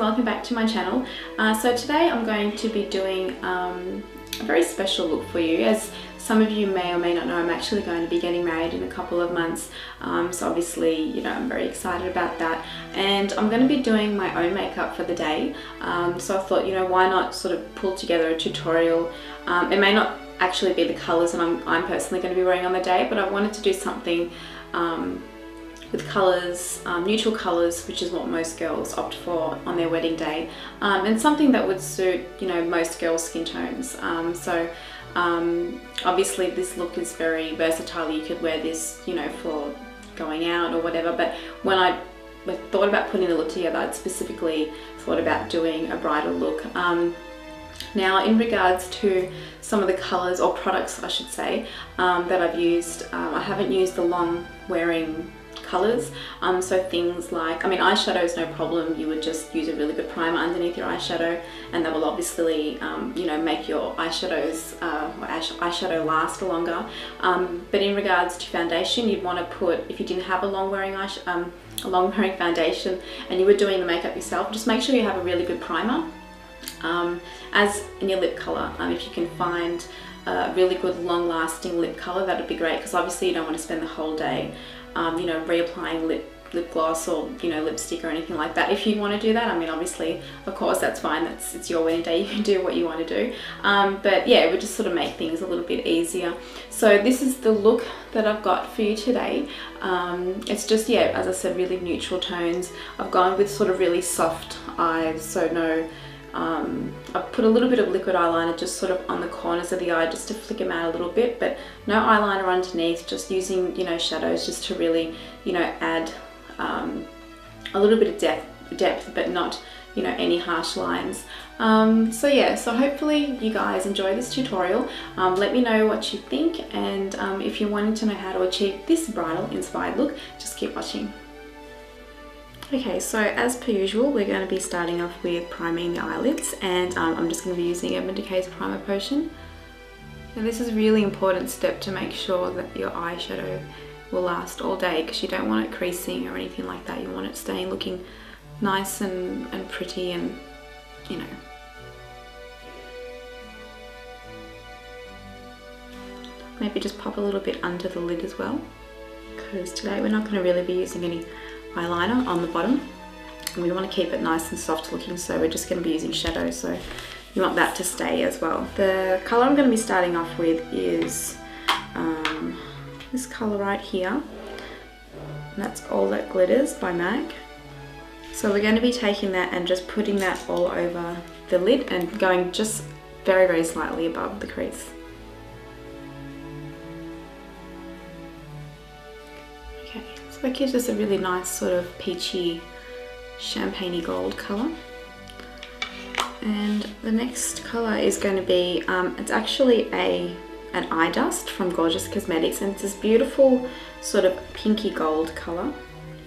welcome back to my channel. So today I'm going to be doing a very special look for you. As some of you may or may not know, I'm actually going to be getting married in a couple of months. So obviously, you know, I'm very excited about that. And I'm going to be doing my own makeup for the day. So I thought, you know, why not sort of pull together a tutorial. It may not actually be the colours that I'm personally going to be wearing on the day, but I wanted to do something with colours, neutral colours, which is what most girls opt for on their wedding day, and something that would suit, you know, most girls' skin tones. Obviously this look is very versatile. You could wear this, you know, for going out or whatever, but when I thought about putting the look together, I'd specifically thought about doing a bridal look. Now, in regards to some of the colours, or products I should say, that I've used, I haven't used the long wearing colours, so things like, I mean, eyeshadow is no problem. You would just use a really good primer underneath your eyeshadow, and that will obviously you know, make your eyeshadows or eyeshadow last longer. But in regards to foundation, you'd want to put, if you didn't have a long wearing foundation and you were doing the makeup yourself, just make sure you have a really good primer. As in your lip colour, if you can find a really good long-lasting lip colour, that would be great, because obviously you don't want to spend the whole day you know, reapplying lip gloss or, you know, lipstick or anything like that. If you want to do that, I mean, obviously, of course, that's fine. It's your wedding day. You can do what you want to do. But yeah, it would just sort of make things a little bit easier. So this is the look that I've got for you today. It's just, yeah, as I said, really neutral tones. I've gone with sort of really soft eyes, so no. I've put a little bit of liquid eyeliner just sort of on the corners of the eye, just to flick them out a little bit, but no eyeliner underneath, just using, you know, shadows just to really, you know, add a little bit of depth, but not, you know, any harsh lines. So yeah, so hopefully you guys enjoy this tutorial. Let me know what you think, and if you're wanting to know how to achieve this bridal inspired look, just keep watching. Okay, so as per usual, we're going to be starting off with priming the eyelids, and I'm just going to be using Urban Decay's Primer Potion. And this is a really important step to make sure that your eyeshadow will last all day, because you don't want it creasing or anything like that. You want it staying looking nice and pretty, and, you know. Maybe just pop a little bit under the lid as well, because today we're not going to really be using any eyeliner on the bottom, and we want to keep it nice and soft looking, so we're just going to be using shadow, so you want that to stay as well. The colour I'm going to be starting off with is this colour right here, and that's All That Glitters by MAC. So we're going to be taking that and just putting that all over the lid and going just very, very slightly above the crease. Okay, so that gives us a really nice sort of peachy, champagne-y gold colour. And the next colour is going to be, it's actually an eye dust from Gorgeous Cosmetics, and it's this beautiful sort of pinky gold colour. You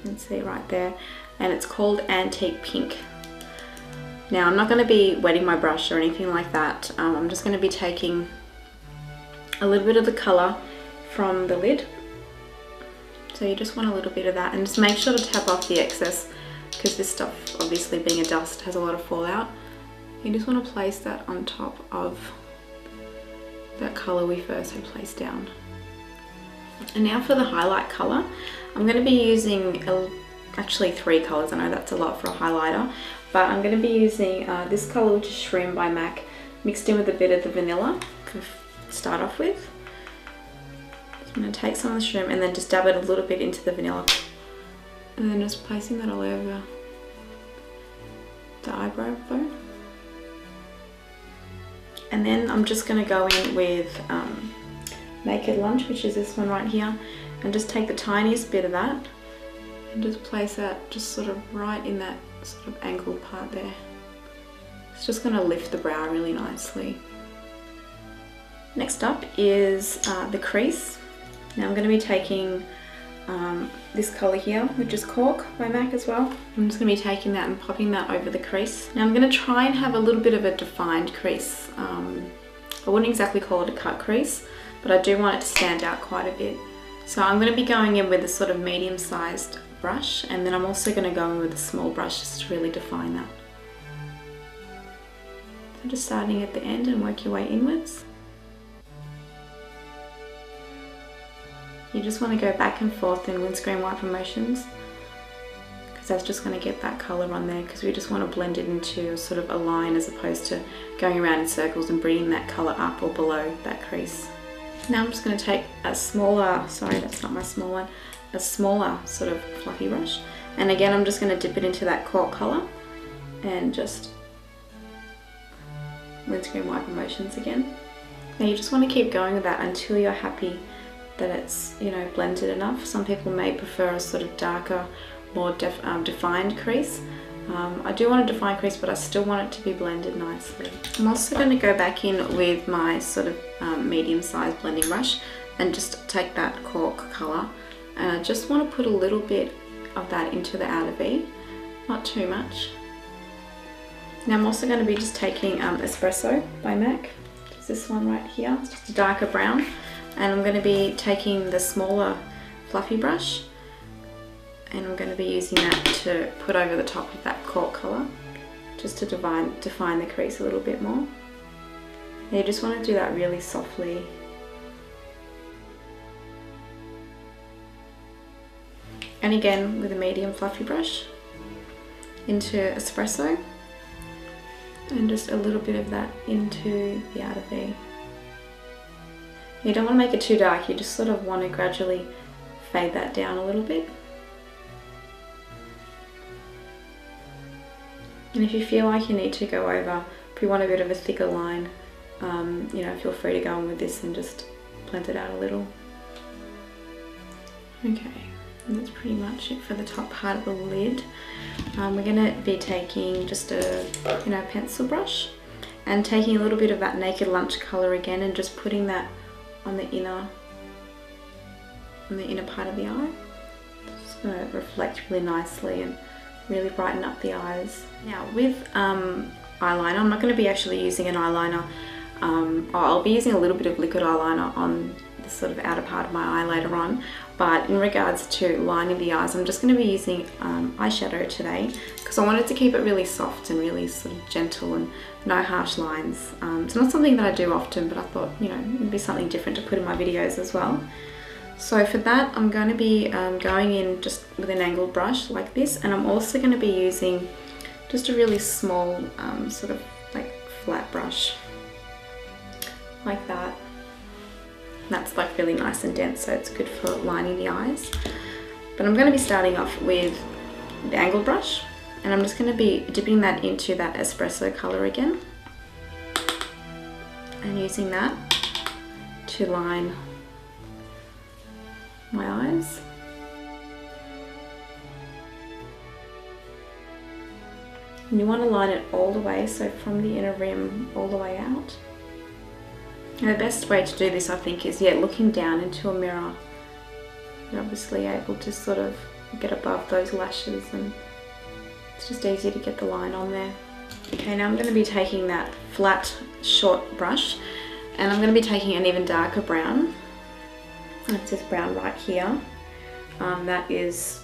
can see right there, and it's called Antique Pink. Now, I'm not going to be wetting my brush or anything like that. I'm just going to be taking a little bit of the colour from the lid. So you just want a little bit of that, and just make sure to tap off the excess, because this stuff, obviously being a dust, has a lot of fallout. You just want to place that on top of that colour we first had placed down. And now for the highlight colour, I'm going to be using actually 3 colours. I know that's a lot for a highlighter, but I'm going to be using this colour, which is Shroom by MAC, mixed in with a bit of the vanilla to start off with. I'm going to take some of the shroom and then just dab it a little bit into the vanilla, and then just placing that all over the eyebrow bone. And then I'm just going to go in with Naked Lunch, which is this one right here, and just take the tiniest bit of that and just place that just sort of right in that sort of angled part there. It's just going to lift the brow really nicely. Next up is the crease. Now I'm going to be taking this colour here, which is Cork by MAC as well. I'm just going to be taking that and popping that over the crease. Now I'm going to try and have a little bit of a defined crease. I wouldn't exactly call it a cut crease, but I do want it to stand out quite a bit. So I'm going to be going in with a sort of medium-sized brush, and then I'm also going to go in with a small brush just to really define that. So just starting at the end and work your way inwards. You just want to go back and forth in windscreen wiper motions, because that's just going to get that colour on there, because we just want to blend it into sort of a line as opposed to going around in circles and bringing that colour up or below that crease. Now I'm just going to take a smaller, sorry that's not my small one, a smaller sort of fluffy brush, and again I'm just going to dip it into that cork colour and just windscreen wiper motions again. Now you just want to keep going with that until you're happy that it's, you know, blended enough. Some people may prefer a sort of darker, more defined crease. I do want a defined crease, but I still want it to be blended nicely. I'm also going to go back in with my sort of medium-sized blending brush and just take that cork colour, and I just want to put a little bit of that into the outer V, not too much. Now I'm also going to be just taking Espresso by MAC, it's this one right here, it's just a darker brown, and I'm going to be taking the smaller fluffy brush, and I'm going to be using that to put over the top of that cork colour, just to define the crease a little bit more. And you just want to do that really softly. And again with a medium fluffy brush into Espresso, and just a little bit of that into the outer V. You don't want to make it too dark, you just sort of want to gradually fade that down a little bit. And if you feel like you need to go over, if you want a bit of a thicker line, you know, feel free to go on with this and just blend it out a little. Okay, and that's pretty much it for the top part of the lid. We're going to be taking just a, you know, pencil brush and taking a little bit of that Naked Lunch colour again and just putting that on the inner part of the eye. It's going to reflect really nicely and really brighten up the eyes. Now with eyeliner, I'm not going to be actually using an eyeliner. I'll be using a little bit of liquid eyeliner on the sort of outer part of my eye later on, but in regards to lining the eyes, I'm just going to be using eyeshadow today, because I wanted to keep it really soft and really sort of gentle and no harsh lines. It's not something that I do often, but I thought, you know, it'd be something different to put in my videos as well. So for that, I'm going to be going in just with an angled brush like this, and I'm also going to be using just a really small sort of like flat brush like that. That's like really nice and dense, so it's good for lining the eyes. But I'm going to be starting off with the angled brush, and I'm just going to be dipping that into that Espresso colour again and using that to line my eyes. And you want to line it all the way, so from the inner rim all the way out. And the best way to do this, I think, is, yeah, looking down into a mirror. You're obviously able to sort of get above those lashes, and it's just easy to get the line on there. Okay, now I'm going to be taking that flat, short brush, and I'm going to be taking an even darker brown. That's this brown right here. That is,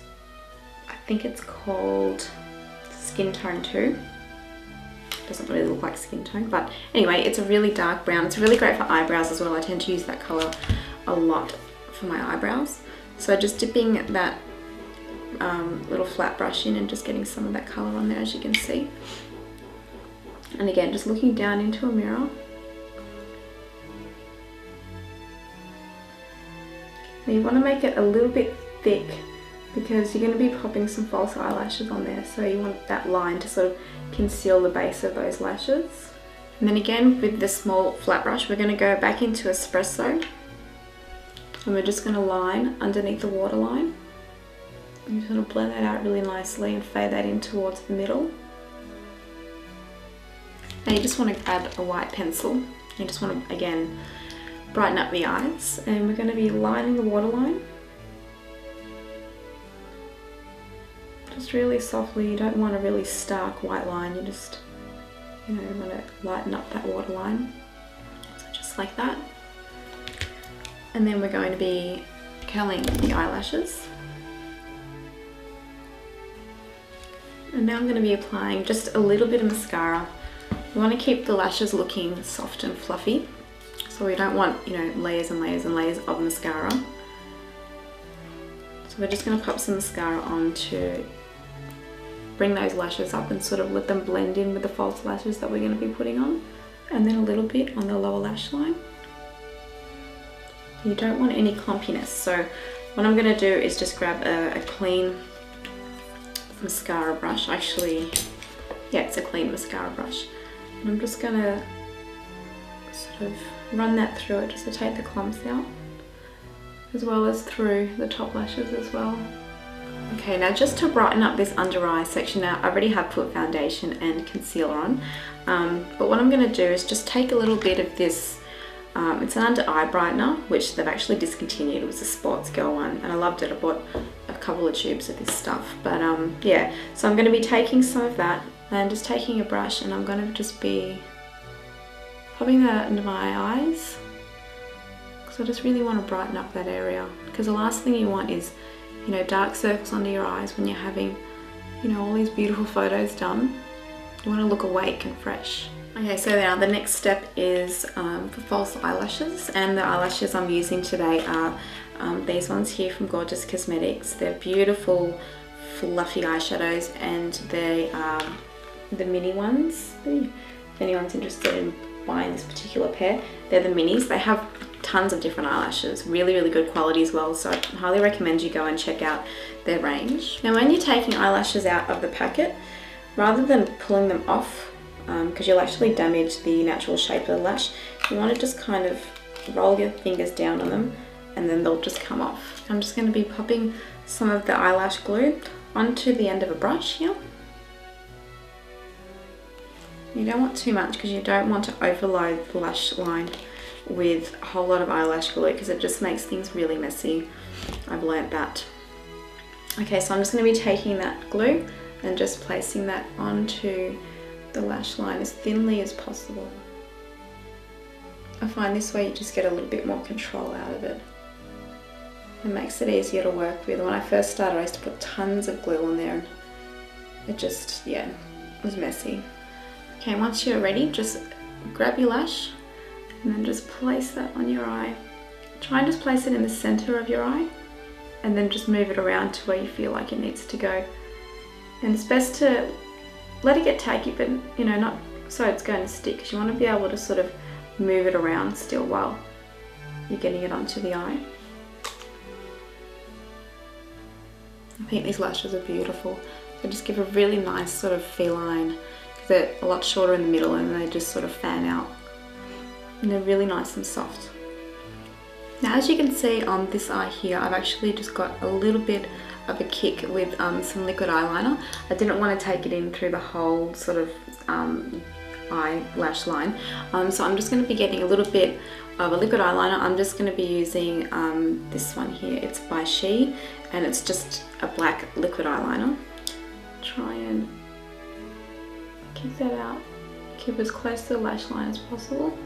I think it's called Skin Tone 2. Doesn't really look like skin tone, but anyway, it's a really dark brown. It's really great for eyebrows as well. I tend to use that colour a lot for my eyebrows. So just dipping that little flat brush in and just getting some of that colour on there, as you can see. And again, just looking down into a mirror. Now you want to make it a little bit thick, because you're going to be popping some false eyelashes on there, so you want that line to sort of conceal the base of those lashes. And then again, with the small flat brush, we're going to go back into Espresso, and we're just going to line underneath the waterline. I'm just going to blend that out really nicely and fade that in towards the middle. Now you just want to grab a white pencil. You just want to, again, brighten up the eyes, and we're going to be lining the waterline. Just really softly. You don't want a really stark white line, you just, you know, want to lighten up that waterline. So just like that. And then we're going to be curling the eyelashes. And now I'm going to be applying just a little bit of mascara You want to keep the lashes looking soft and fluffy. So we don't want, you know, layers and layers and layers of mascara. So we're just going to pop some mascara on to bring those lashes up and sort of let them blend in with the false lashes that we're going to be putting on. And then a little bit on the lower lash line. You don't want any clumpiness, so what I'm going to do is just grab a clean mascara brush. Actually, yeah, it's a clean mascara brush. And I'm just going to sort of run that through it just to take the clumps out, as well as through the top lashes as well. Okay, now just to brighten up this under eye section, now I already have put foundation and concealer on, but what I'm going to do is just take a little bit of this, it's an under eye brightener, which they've actually discontinued. It was a Sports Girl one, and I loved it. I bought a couple of tubes of this stuff, but yeah, so I'm going to be taking some of that and just taking a brush, and I'm going to just be popping that under my eyes, because I just really want to brighten up that area, because the last thing you want is, you know, dark circles under your eyes when you're having, you know, all these beautiful photos done. You want to look awake and fresh. Okay, so now the next step is for false eyelashes, and the eyelashes I'm using today are these ones here from Gorgeous Cosmetics. They're beautiful fluffy eyeshadows, and they are the mini ones. If anyone's interested in buying this particular pair, they're the minis. They have tons of different eyelashes, really good quality as well, so I highly recommend you go and check out their range. Now when you're taking eyelashes out of the packet, rather than pulling them off, because you'll actually damage the natural shape of the lash, you want to just kind of roll your fingers down on them and then they'll just come off. I'm just going to be popping some of the eyelash glue onto the end of a brush here. You don't want too much because you don't want to overload the lash line with a whole lot of eyelash glue, because it just makes things really messy. I've learnt that. Okay, so I'm just going to be taking that glue and just placing that onto the lash line as thinly as possible. I find this way you just get a little bit more control out of it. It makes it easier to work with. When I first started, I used to put tons of glue on there and it just, yeah, it was messy. Okay, once you're ready, just grab your lash and then just place that on your eye. Try and just place it in the center of your eye and then just move it around to where you feel like it needs to go. And it's best to let it get tacky, but you know, not so it's going to stick, because you want to be able to sort of move it around still while you're getting it onto the eye. I think these lashes are beautiful. They just give a really nice sort of feline, because they're a lot shorter in the middle and they just sort of fan out. And they're really nice and soft. Now as you can see on this eye here, I've actually just got a little bit of a kick with some liquid eyeliner. I didn't want to take it in through the whole sort of eyelash line. So I'm just going to be getting a little bit of a liquid eyeliner. I'm just going to be using this one here. It's by She, and it's just a black liquid eyeliner. Try and keep that out. Keep as close to the lash line as possible.